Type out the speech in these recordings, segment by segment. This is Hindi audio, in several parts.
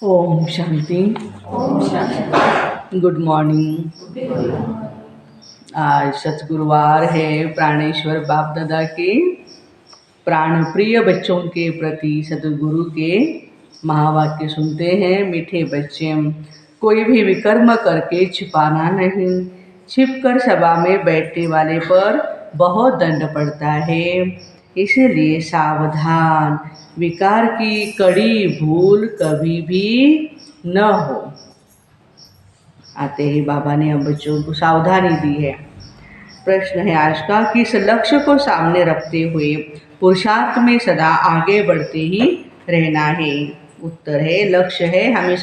ओम शांति। Good morning. आज सतगुरुवार है। प्राणेश्वर बाप दादा के प्राण प्रिय बच्चों के प्रति सतगुरु के महावाक्य सुनते हैं। मीठे बच्चे, कोई भी विकर्म करके छिपाना नहीं। छिपकर सभा में बैठने वाले पर बहुत दंड पड़ता है, इसलिए सावधान। विकार की कड़ी भूल कभी भी न हो। आते ही बाबा ने हम बच्चों को सावधानी दी है। प्रश्न है आज का, किस लक्ष्य को सामने रखते हुए पुरुषार्थ में सदा आगे बढ़ते ही रहना है? उत्तर है, लक्ष्य है हमें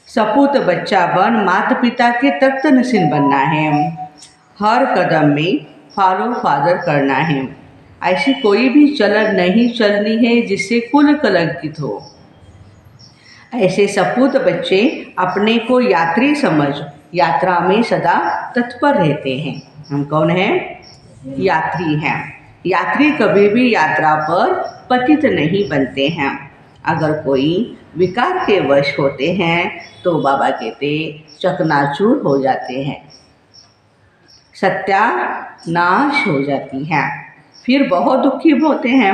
सपूत बच्चा बन माता पिता के तख्त नसीन बनना है। हर कदम में फॉलो फादर करना है। ऐसी कोई भी चलन नहीं चलनी है जिससे कुल कलंकित हो। ऐसे सपूत बच्चे अपने को यात्री समझ यात्रा में सदा तत्पर रहते हैं। हम कौन हैं? यात्री हैं। यात्री कभी भी यात्रा पर पतित नहीं बनते हैं। अगर कोई विकार के वश होते हैं तो बाबा कहते चकनाचूर हो जाते हैं, सत्यानाश हो जाती हैं, फिर बहुत दुखी होते हैं।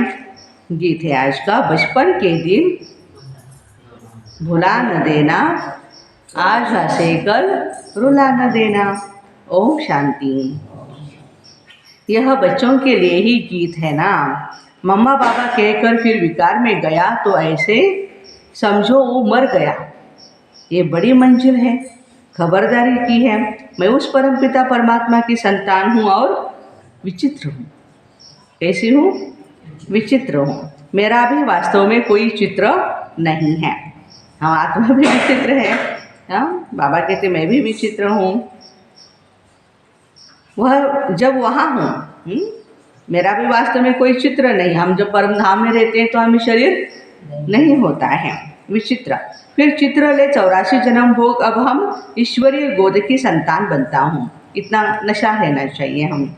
गीत है आज का, बचपन के दिन भुला न देना, आज हंसे कल रुला न देना। ओम शांति। यह बच्चों के लिए ही गीत है ना। मम्मा बाबा कहकर फिर विकार में गया तो ऐसे समझो वो मर गया। ये बड़ी मंजिल है, खबरदारी की है। मैं उस परमपिता परमात्मा की संतान हूँ और विचित्र हूँ। कैसी हूँ? विचित्र हूँ। मेरा भी वास्तव में कोई चित्र नहीं है। हाँ, आत्मा भी विचित्र है। हाँ, बाबा कहते मैं भी विचित्र हूँ। वह जब वहाँ हूँ, मेरा भी वास्तव में कोई चित्र नहीं। हम जब परम धाम में रहते हैं तो हमें शरीर नहीं होता है। विचित्र। फिर चित्र ले 84 जन्म भोग। अब हम ईश्वरीय गोद की संतान बनता हूँ। इतना नशा रहना चाहिए। हम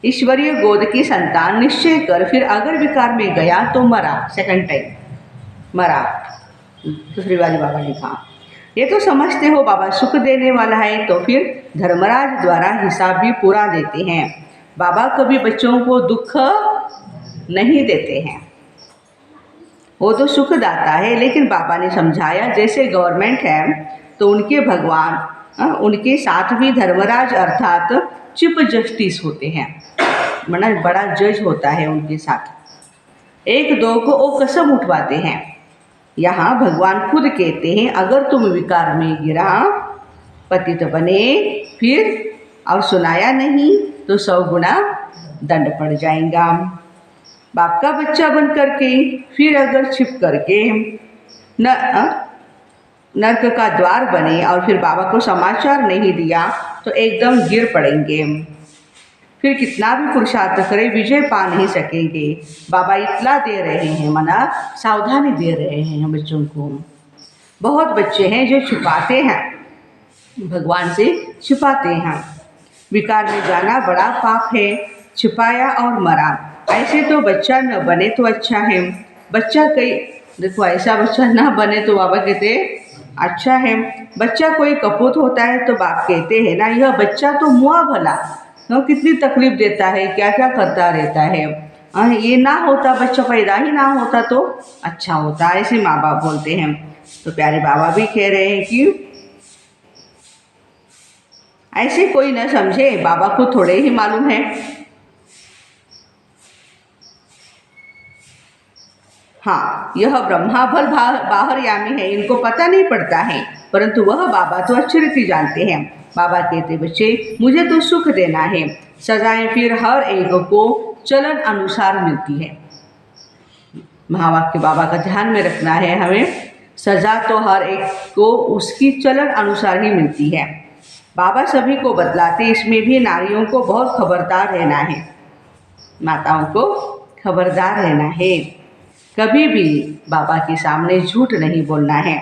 ईश्वरीय गोद की संतान निश्चय कर फिर अगर विकार में गया तो मरा। सेकंड टाइम मरा। दूसरी बारी बाबा ने कहा, ये तो समझते हो बाबा सुख देने वाला है, तो फिर धर्मराज द्वारा हिसाब भी पूरा देते हैं। बाबा कभी बच्चों को दुख नहीं देते हैं। वो तो सुखदाता है, लेकिन बाबा ने समझाया जैसे गवर्नमेंट है तो उनके भगवान उनके साथ भी धर्मराज अर्थात चीफ जस्टिस होते हैं। मतलब बड़ा जज होता है उनके साथ। एक दो को वो कसम उठवाते हैं। यहाँ भगवान खुद कहते हैं अगर तुम विकार में गिरा, पतित बने, फिर और सुनाया नहीं तो 100 गुना दंड पड़ जाएगा। बाप का बच्चा बन करके फिर अगर छिप करके नर्क का द्वार बने और फिर बाबा को समाचार नहीं दिया तो एकदम गिर पड़ेंगे। फिर कितना भी पुरुषार्थ करें विजय पा नहीं सकेंगे। बाबा इतला दे रहे हैं, मना सावधानी दे रहे हैं बच्चों को। बहुत बच्चे हैं जो छुपाते हैं, भगवान से छुपाते हैं। विकार में जाना बड़ा पाप है। छिपाया और मरा, ऐसे तो बच्चा न बने तो अच्छा है। बच्चा कई देखो ऐसा बच्चा ना बने तो बाबा कहते अच्छा है। बच्चा कोई कपूत होता है तो बाप कहते हैं ना, यह बच्चा तो मुआ भला, तो कितनी तकलीफ देता है, क्या क्या करता रहता है। ये ना होता, बच्चा पैदा ही ना होता तो अच्छा होता, ऐसे माँ बाप बोलते हैं। तो प्यारे बाबा भी कह रहे हैं कि ऐसे कोई न समझे, बाबा को थोड़े ही मालूम है। हाँ, यह ब्रह्मा भल बाहर यामी है, इनको पता नहीं पड़ता है, परंतु वह बाबा तो अच्छी रीति जानते हैं। बाबा कहते बच्चे मुझे तो सुख देना है। सजाएं फिर हर एक को चलन अनुसार मिलती है। महावाक्य बाबा का ध्यान में रखना है हमें। सजा तो हर एक को उसकी चलन अनुसार ही मिलती है। बाबा सभी को बतलाते, इसमें भी नारियों को बहुत खबरदार रहना है। माताओं को खबरदार रहना है। कभी भी बाबा के सामने झूठ नहीं बोलना है।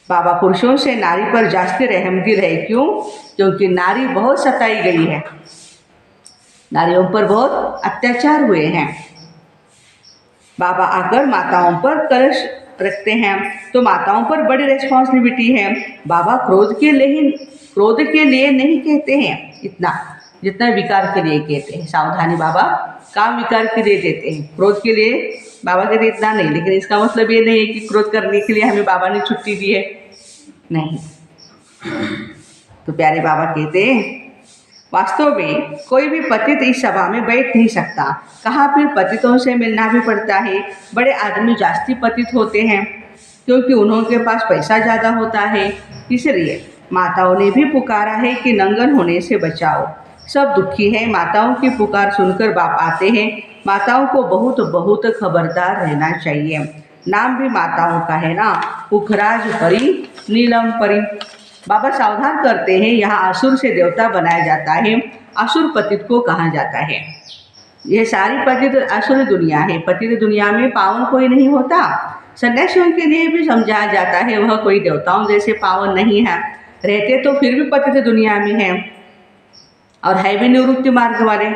बाबा पुरुषों से नारी पर जास्ती रहमदिल है। क्यों? क्योंकि नारी बहुत सताई गई है, नारियों पर बहुत अत्याचार हुए हैं। बाबा आकर माताओं पर कलश रखते हैं तो माताओं पर बड़ी रिस्पॉन्सिबिलिटी है। बाबा क्रोध के लिए नहीं कहते हैं इतना जितना विकार के लिए कहते हैं। सावधानी बाबा काम विकार के लिए देते हैं, क्रोध के लिए बाबा कहते इतना नहीं। लेकिन इसका मतलब ये नहीं है कि क्रोध करने के लिए हमें बाबा ने छुट्टी दी है, नहीं। तो प्यारे बाबा कहते हैं वास्तव में कोई भी पतित इस सभा में बैठ नहीं सकता। कहाँ फिर पतितों से मिलना भी पड़ता है। बड़े आदमी जास्ती पतित होते हैं क्योंकि उन्होंने के पास पैसा ज़्यादा होता है। इसलिए माताओं ने भी पुकारा है कि नंगन होने से बचाओ। सब दुखी हैं। माताओं की पुकार सुनकर बाप आते हैं। माताओं को बहुत बहुत खबरदार रहना चाहिए। नाम भी माताओं का है ना, पुखराज परी, नीलम परी। बाबा सावधान करते हैं, यहाँ असुर से देवता बनाया जाता है, असुर पतित को कहा जाता है। यह सारी पतित असुर दुनिया है। पतित दुनिया में पावन कोई नहीं होता। सन्यासियों के लिए भी समझाया जाता है वह कोई देवताओं जैसे पावन नहीं है। रहते तो फिर भी पतित दुनिया में है और है भी निवृत्ति मार्ग वाले।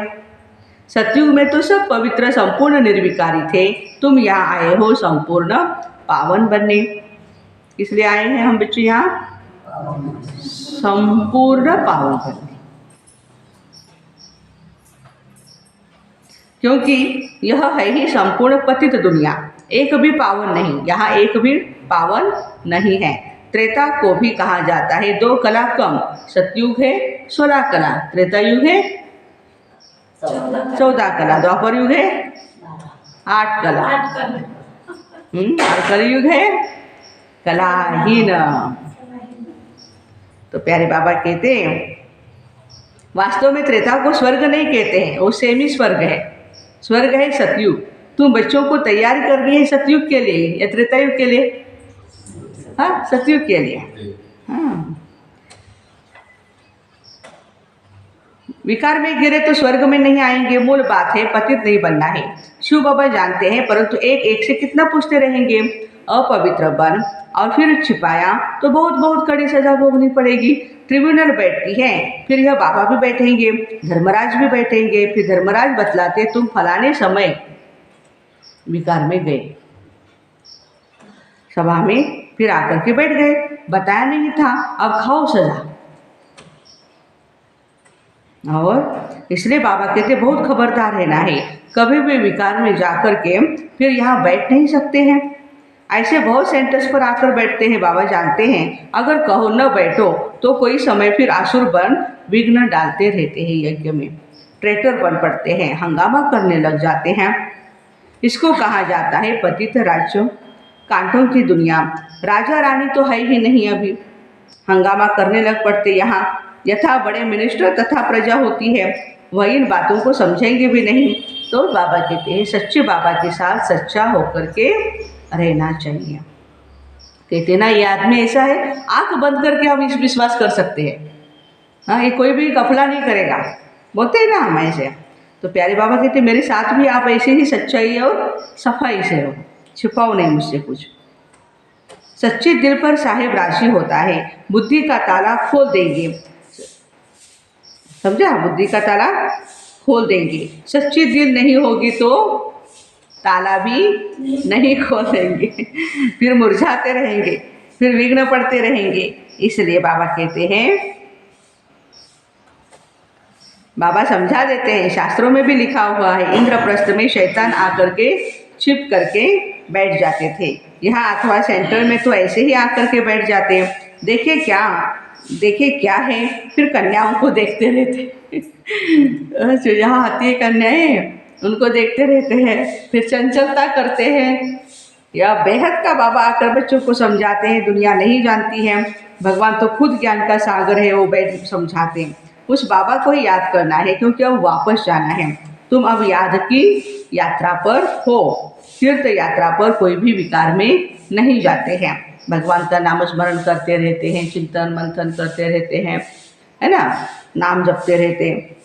सतयुग में तो सब पवित्र संपूर्ण निर्विकारी थे। तुम यहाँ आए हो संपूर्ण पावन बनने। इसलिए आए हैं हम बच्चे यहाँ संपूर्ण पावन बनने, क्योंकि यह है ही संपूर्ण पतित दुनिया। एक भी पावन नहीं, यहाँ एक भी पावन नहीं है। त्रेता को भी कहा जाता है 2 कला कम। सतयुग है 16 कला, त्रेता युग है 14 कला, द्वापर युग है 8 कला और कलयुग है कलाहीन। तो प्यारे बाबा कहते हैं वास्तव में त्रेता को स्वर्ग नहीं कहते हैं, वो सेमी स्वर्ग है। स्वर्ग है सतयुग। तुम बच्चों को तैयारी करनी है सतयुग के लिए या त्रेता युग के लिए? हाँ, सतयुग के लिए। हाँ, विकार में गिरे तो स्वर्ग में नहीं आएंगे। मूल बात है पतित नहीं बनना है। शिव बाबा जानते हैं, परंतु एक एक से कितना पूछते रहेंगे। अपवित्र बन और फिर छिपाया तो बहुत बहुत कड़ी सजा भोगनी पड़ेगी। ट्रिब्यूनल बैठती है, फिर यह बाबा भी बैठेंगे, धर्मराज भी बैठेंगे। फिर धर्मराज बतलाते तुम फलाने समय विकार में गए सभा में, फिर आकर के बैठ गए, बताया नहीं था, अब खाओ सजा। और इसलिए बाबा कहते बहुत खबरदार रहना है। कभी भी विकार में जाकर के फिर यहाँ बैठ नहीं सकते हैं। ऐसे बहुत सेंटर्स पर आकर बैठते हैं। बाबा जानते हैं अगर कहो न बैठो तो कोई समय फिर आसुर बन विघ्न डालते रहते हैं। यज्ञ में ट्रैक्टर बन पड़ते हैं, हंगामा करने लग जाते हैं। इसको कहा जाता है पतित राज्यों, कांटों की दुनिया। राजा रानी तो है ही नहीं, अभी हंगामा करने लग पड़ते। यहाँ यथा बड़े मिनिस्टर तथा प्रजा होती है, वह इन बातों को समझेंगे भी नहीं। तो बाबा कहते हैं सच्चे बाबा के साथ सच्चा होकर के रहना चाहिए। कहते ना ये आदमी ऐसा है, आंख बंद करके हम इस विश्वास कर सकते हैं। हाँ, ये कोई भी कफला नहीं करेगा, बोलते हैं ना हम ऐसे। तो प्यारे बाबा कहते मेरे साथ भी आप ऐसे ही सच्चाई और सफाई से हो, छिपाओ नहीं मुझसे कुछ। सच्चे दिल पर साहेब राशि होता है, बुद्धि का ताला खोल देंगे। समझा? बुद्धि का ताला खोल देंगे। सच्ची दिल नहीं होगी तो ताला भी नहीं खोलेंगे, फिर मुरझाते रहेंगे, फिर विघ्न पड़ते रहेंगे। इसलिए बाबा कहते हैं, बाबा समझा देते हैं, शास्त्रों में भी लिखा हुआ है इंद्रप्रस्थ में शैतान आकर के छिप करके बैठ जाते थे। यहाँ अथवा सेंटर में तो ऐसे ही आकर के बैठ जाते हैं। देखे क्या है, फिर कन्याओं को देखते रहते जो यहाँ आती है कन्याएं, उनको देखते रहते हैं, फिर चंचलता करते हैं। या बेहद का बाबा आकर बच्चों को समझाते हैं। दुनिया नहीं जानती है, भगवान तो खुद ज्ञान का सागर है, वो बैठ समझाते हैं। उस बाबा को ही याद करना है क्योंकि अब वापस जाना है। तुम अब याद की यात्रा पर हो, तीर्थ यात्रा पर कोई भी विकार में नहीं जाते हैं। भगवान का नाम स्मरण करते रहते हैं, चिंतन मंथन करते रहते हैं, है ना, नाम जपते रहते हैं।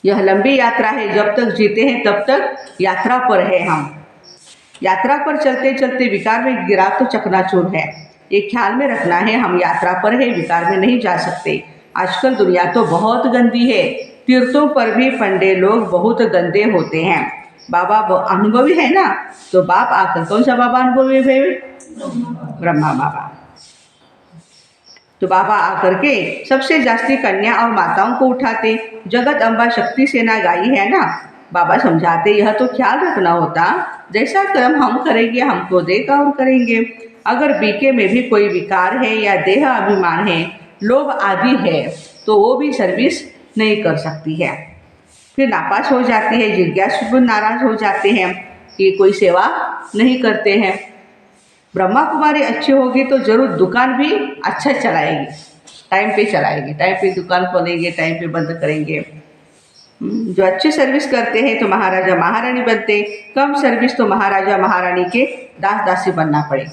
यह लंबी यात्रा है, जब तक जीते हैं तब तक यात्रा पर है हम। यात्रा पर चलते चलते विकार में गिरा तो चकनाचूर है। ये ख्याल में रखना है, हम यात्रा पर है, विकार में नहीं जा सकते। आजकल दुनिया तो बहुत गंदी है। तीर्थों पर भी पंडे लोग बहुत गंदे होते हैं। बाबा अनुभवी है ना, तो बाप आकर, कौन सा बाबा अनुभवी है? ब्रह्मा बाबा। तो बाबा आकर के सबसे जास्ती कन्या और माताओं को उठाते। जगत अम्बा शक्ति सेना गाई है ना, बाबा समझाते यह तो ख्याल रखना होता, जैसा कर्म हम करेंगे हमको देगा और करेंगे। अगर बीके में भी कोई विकार है या देह अभिमान है, लोभ आदि है, तो वो भी सर्विस नहीं कर सकती है, फिर नापास हो जाती है। जिज्ञासु नाराज हो जाते हैं कि कोई सेवा नहीं करते हैं। ब्रह्मा कुमारी अच्छी होगी तो जरूर दुकान भी अच्छा चलाएगी, टाइम पे चलाएगी, टाइम पे दुकान खोलेंगे, टाइम पे बंद करेंगे। जो अच्छी सर्विस करते हैं तो महाराजा महारानी बनते, कम सर्विस तो महाराजा महारानी के दास दासी बनना पड़े।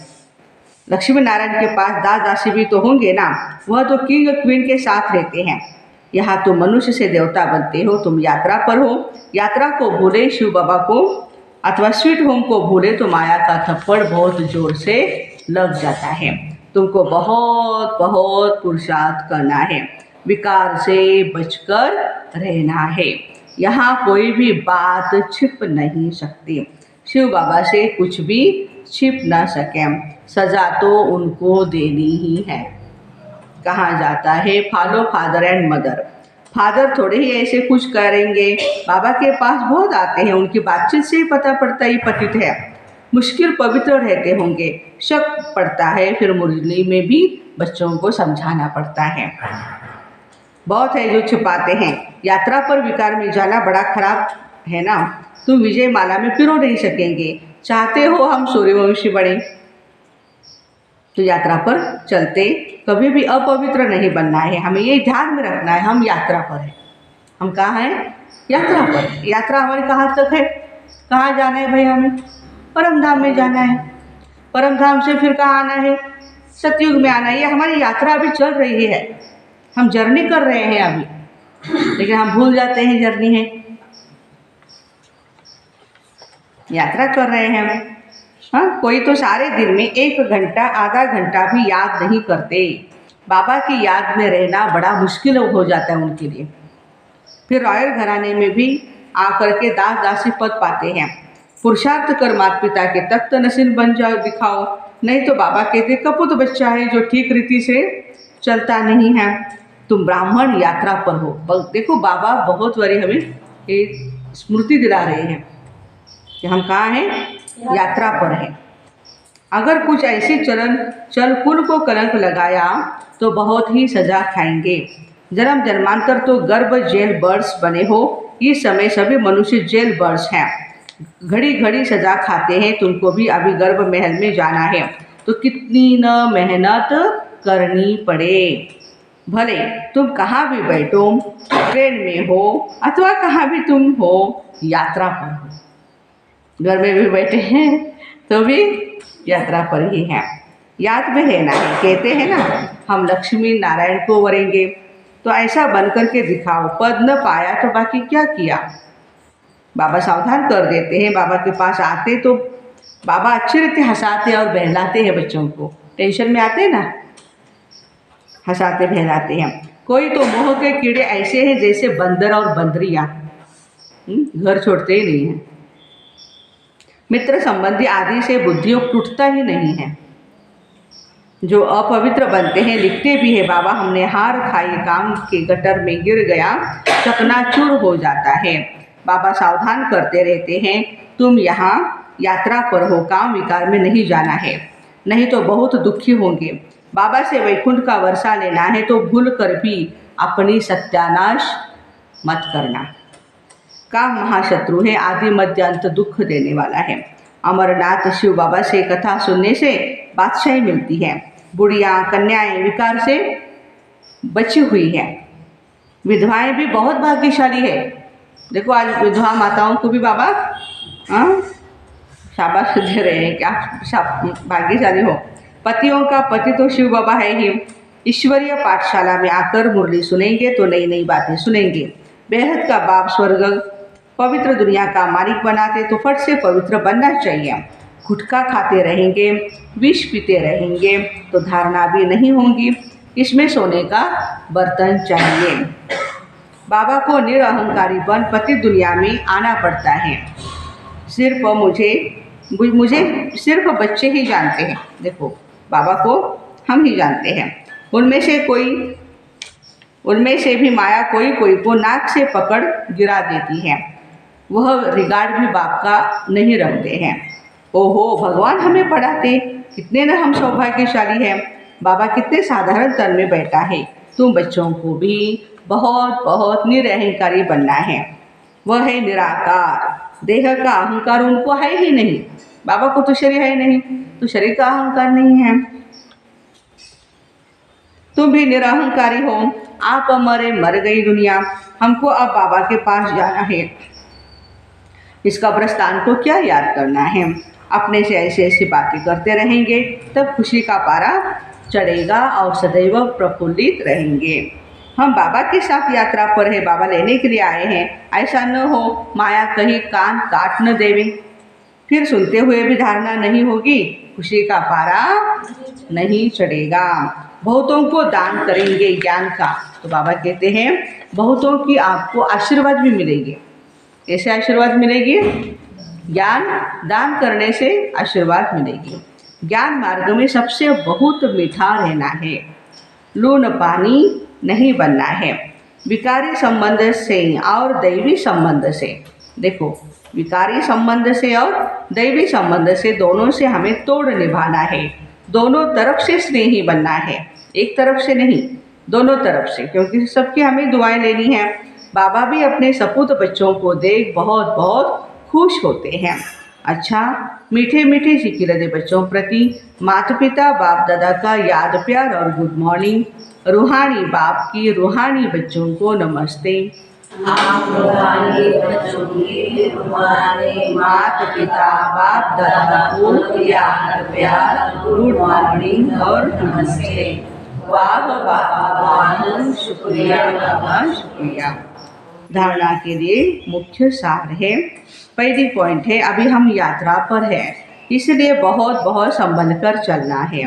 लक्ष्मी नारायण के पास दास दासी भी तो होंगे ना, वह तो किंग क्वीन के साथ रहते हैं। यहाँ तुम मनुष्य से देवता बनते हो, तुम यात्रा पर हो, यात्रा को भूले शिव बाबा को अथवा स्वीट होम को भूले तो माया का थप्पड़ बहुत जोर से लग जाता है। तुमको बहुत बहुत पुरुषार्थ करना है, विकार से बचकर रहना है। यहाँ कोई भी बात छिप नहीं सकती, शिव बाबा से कुछ भी छिप ना सके, सजा तो उनको देनी ही है। कहा जाता है follow father and mother. Father थोड़े ही ऐसे कुछ करेंगे, बाबा के पास बहुत आते हैं, उनकी बातचीत से ही पता पड़ता ही पतित है, मुश्किल पवित्र रहते होंगे, शक पड़ता है, फिर मुरली में भी बच्चों को समझाना पड़ता है। बहुत है जो छुपाते हैं। यात्रा पर विकार में जाना बड़ा खराब है ना, तुम विजय माला में पिरो नहीं सकेंगे। चाहते हो हम सूर्यवंशी बने, तो यात्रा पर चलते कभी भी अपवित्र नहीं बनना है, हमें ये ध्यान में रखना है। हम यात्रा पर हैं, हम कहाँ हैं? यात्रा पर। यात्रा हमारी कहाँ तक है? कहाँ जाना है भाई? हमें परम धाम में जाना है। परम धाम से फिर कहाँ आना है? सतयुग में आना है। ये हमारी यात्रा अभी चल रही है, हम जर्नी कर रहे हैं अभी, लेकिन हम भूल जाते हैं जर्नी है, यात्रा कर रहे हैं हम। हाँ, कोई तो सारे दिन में 1 घंटा आधा घंटा भी याद नहीं करते। बाबा की याद में रहना बड़ा मुश्किल हो जाता है उनके लिए। फिर रॉयल घराने में भी आकर के दास दासी पद पाते हैं। पुरुषार्थ कर माता पिता के तख्त नसीब बन जाओ, दिखाओ, नहीं तो बाबा कहते कपूत बच्चा है जो ठीक रीति से चलता नहीं है, तुम ब्राह्मण यात्रा पर हो। देखो बाबा बहुत बारी हमें एक स्मृति दिला रहे हैं कि हम कहाँ हैं? यात्रा पर है। अगर कुछ ऐसे चल कुल को कलंक लगाया तो बहुत ही सजा खाएंगे। जन्म जन्मांतर तो गर्भ जेल बर्ड्स बने हो, इस समय सभी मनुष्य जेल बर्ड्स हैं, घड़ी घड़ी सजा खाते हैं। तुमको भी अभी गर्भ महल में जाना है, तो कितनी न मेहनत करनी पड़े। भले तुम कहाँ भी बैठो, ट्रेन में हो अथवा कहाँ भी तुम हो, यात्रा पर हो। घर में भी बैठे हैं तो भी यात्रा पर ही हैं, याद में रहना है। कहते हैं ना हम लक्ष्मी नारायण को वरेंगे, तो ऐसा बन कर के दिखाओ। पद न पाया तो बाकी क्या किया। बाबा सावधान कर देते हैं। बाबा के पास आते तो बाबा अच्छी रीति हंसाते और बहलाते हैं बच्चों को। टेंशन में आते हैं ना, हंसाते बहलाते हैं। कोई तो मोह के कीड़े ऐसे हैं जैसे बंदर और बंदरियाँ, घर छोड़ते ही नहीं हैं। मित्र संबंधी आदि से बुद्धियों टूटता ही नहीं है। जो अपवित्र बनते हैं लिखते भी है, बाबा हमने हार खाई, काम के गटर में गिर गया, चकनाचूर हो जाता है। बाबा सावधान करते रहते हैं, तुम यहाँ यात्रा पर हो, काम विकार में नहीं जाना है, नहीं तो बहुत दुखी होंगे। बाबा से वैकुंठ का वर्षा लेना है तो भूल कर भी अपनी सत्यानाश मत करना। काम महाशत्रु है, आदि मध्य अंत दुख देने वाला है। अमरनाथ शिव बाबा से कथा सुनने से बादशाही मिलती है। बुढ़िया कन्याएं विकार से बची हुई है। विधवाएं भी बहुत भाग्यशाली है। देखो आज विधवा माताओं को भी बाबा शाबाश दे रहे हैं, क्या भाग्यशाली हो। पतियों का पति तो शिव बाबा है ही। ईश्वरीय पाठशाला में आकर मुरली सुनेंगे तो नई नई बातें सुनेंगे। बेहद का बाप स्वर्ग पवित्र दुनिया का मालिक बनाते तो फट से पवित्र बनना चाहिए। गुटखा खाते रहेंगे, विष पीते रहेंगे तो धारणा भी नहीं होंगी। इसमें सोने का बर्तन चाहिए। बाबा को निरअहंकारी बन पति दुनिया में आना पड़ता है। सिर्फ मुझे सिर्फ बच्चे ही जानते हैं। देखो, बाबा को हम ही जानते हैं। उनमें से भी माया कोई कोई को नाक से पकड़ गिरा देती है। वह रिगार्ड भी बाप का नहीं रखते हैं। ओहो, भगवान हमें पढ़ाते, कितने न हम सौभाग्यशाली हैं। बाबा कितने साधारण तन में बैठा है। तुम बच्चों को भी बहुत बहुत निरअहंकारी बनना है। वह है निराकार। देह का अहंकार उनको है ही नहीं। बाबा को तो शरीर है नहीं, तो शरीर का अहंकार नहीं है। तुम भी निरअहंकारी हो। आप मरे, मर गई दुनिया। हमको अब बाबा के पास जाना है। इस कब्रिस्तान को क्या याद करना है। अपने से ऐसी ऐसी बातें करते रहेंगे, तब खुशी का पारा चढ़ेगा और सदैव प्रफुल्लित रहेंगे। हम बाबा के साथ यात्रा पर है, बाबा लेने के लिए आए हैं। ऐसा न हो माया कहीं कान काट न देवे, फिर सुनते हुए भी धारणा नहीं होगी, खुशी का पारा नहीं चढ़ेगा। बहुतों को दान करेंगे ज्ञान का, तो बाबा कहते हैं बहुतों की आपको आशीर्वाद भी मिलेगी। कैसे आशीर्वाद मिलेगी? ज्ञान दान करने से आशीर्वाद मिलेगी। ज्ञान मार्ग में सबसे बहुत मीठा रहना है, लून पानी नहीं बनना है। विकारी संबंध से और दैवी संबंध से, देखो, विकारी संबंध से और दैवी संबंध से दोनों से हमें तोड़ निभाना है। दोनों तरफ से स्नेही बनना है, एक तरफ से नहीं, दोनों तरफ से, क्योंकि सबकी हमें दुआएं लेनी है। बाबा भी अपने सपूत बच्चों को देख बहुत बहुत खुश होते हैं। अच्छा, मीठे मीठे सिकिलदे बच्चों प्रति माता पिता बाप दादा का याद प्यार और गुड मॉर्निंग। रूहानी बाप की रूहानी बच्चों को नमस्ते। आप रूहानी बच्चों की रूहानी माता पिता बाप दादा को याद प्यार गुड मॉर्निंग और नमस्ते। वाह बाबा, वाह, शुक्रिया बाबा, शुक्रिया। धारणा के लिए मुख्य सार है, पहली पॉइंट है, अभी हम यात्रा पर है, इसलिए बहुत बहुत संभल कर चलना है,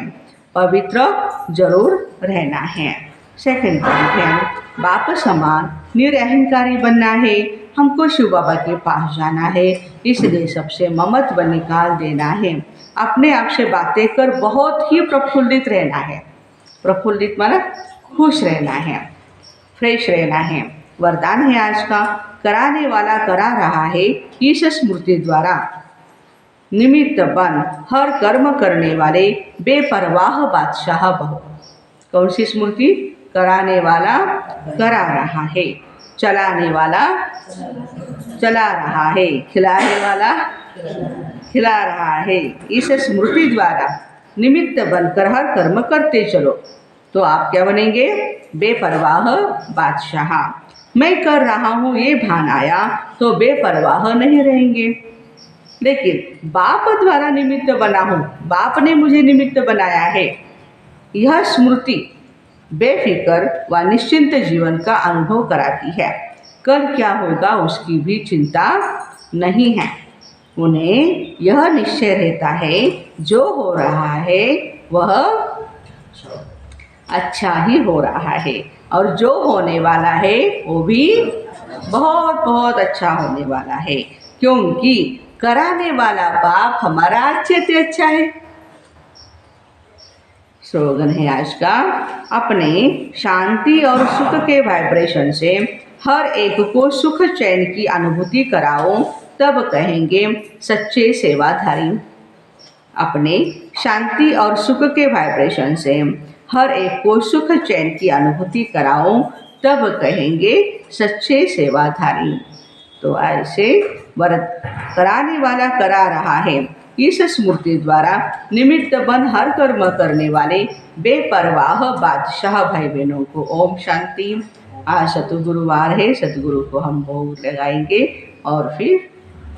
पवित्र जरूर रहना है। सेकंड पॉइंट है, बाप समान निरअहंकारी बनना है। हमको शिव बाबा के पास जाना है, इसलिए सबसे ममत्व निकाल देना है। अपने आप से बातें कर बहुत ही प्रफुल्लित रहना है। प्रफुल्लित माना खुश रहना है, फ्रेश रहना है। वरदान है आज का, कराने वाला करा रहा है, इस स्मृति द्वारा निमित्त बन हर कर्म करने वाले बेपरवाह बादशाह बहो। कौन सी स्मृति? कराने वाला करा रहा है, चलाने वाला चला रहा है, खिलाने वाला खिला रहा है। इस स्मृति द्वारा निमित्त बनकर हर कर्म करते चलो, तो आप क्या बनेंगे? बेपरवाह बादशाह। मैं कर रहा हूँ ये भान आया तो बेपरवाह नहीं रहेंगे। लेकिन बाप द्वारा निमित्त बना हूँ, बाप ने मुझे निमित्त बनाया है, यह स्मृति बेफिक्र व निश्चिंत जीवन का अनुभव कराती है। कल क्या होगा उसकी भी चिंता नहीं है। उन्हें यह निश्चय रहता है जो हो रहा है वह अच्छा ही हो रहा है, और जो होने वाला है वो भी बहुत बहुत अच्छा होने वाला है, क्योंकि कराने वाला बाप हमारा अच्छे से अच्छा है। स्लोगन है आज का, अपने शांति और सुख के वाइब्रेशन से हर एक को सुख चैन की अनुभूति कराओ, तब कहेंगे सच्चे सेवाधारी। अपने शांति और सुख के वाइब्रेशन से हर एक को सुख चैन की अनुभूति कराओ, तब कहेंगे सच्चे सेवाधारी। तो ऐसे व्रत कराने वाला करा रहा है, इस स्मृति द्वारा निमित्त बन हर कर्म करने वाले बेपरवाह बादशाह भाई बहनों को ओम शांति। आज सतगुरुवार है, सतगुरु को हम भोग लगाएंगे और फिर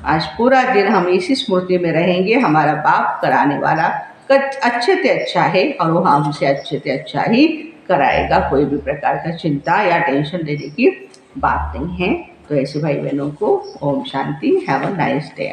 आज पूरा दिन हम इसी स्मृति में रहेंगे। हमारा बाप कराने वाला अच्छे से अच्छा है और वो हमसे अच्छे से अच्छा ही कराएगा। कोई भी प्रकार का चिंता या टेंशन लेने की बात नहीं है। तो ऐसे भाई बहनों को ओम शांति। Have a nice day.